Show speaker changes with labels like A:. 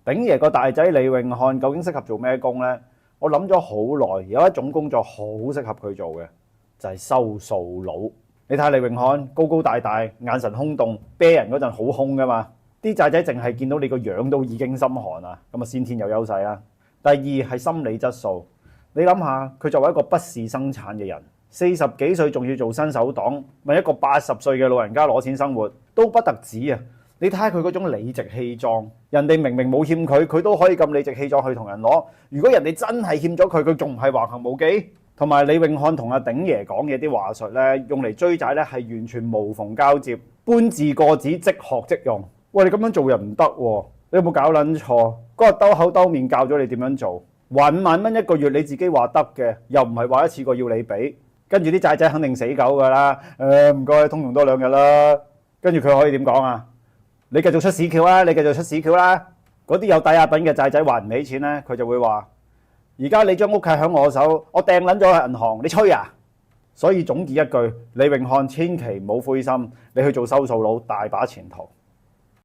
A: 鼎爺個大仔李永漢究竟適合做咩工呢？我諗咗好耐，有一種工作好適合佢做嘅，就係收數佬。你睇下李永漢高高大大，眼神空洞，啤人嗰陣好兇噶嘛。啲債仔淨係見到你個樣都已經心寒啦，咁啊先天有優勢啦。第二係心理質素，你諗下佢作為一個不事生產嘅人，40幾歲仲要做新手黨，問一個80歲嘅老人家攞錢生活都不特止啊！你睇下佢嗰種理直氣壯，人哋明明冇欠佢，佢都可以咁理直氣壯去同人攞。如果人哋真係欠咗佢，佢仲唔係橫行無忌？同埋李永漢同阿鼎爺講嘅啲話術咧，用嚟追債咧係完全無縫交接，搬字過紙，即學即用。喂，你咁樣做人唔得喎！你有冇搞撚錯？嗰日兜口兜面教咗你點樣做，還5萬蚊一個月，你自己話得嘅，又唔係話一次過要你俾，跟住啲債仔肯定死狗噶啦。唔該，通融多2日啦。跟住佢可以點講啊？你繼續出屎橋啦，你繼續出屎橋啦。嗰啲有抵押品嘅債仔還唔起錢咧，佢就會話：而家你張屋契喺我手，我掟撚咗去銀行，你吹啊！所以總結一句，李永漢千祈唔好灰心，你去做收數佬大把前途。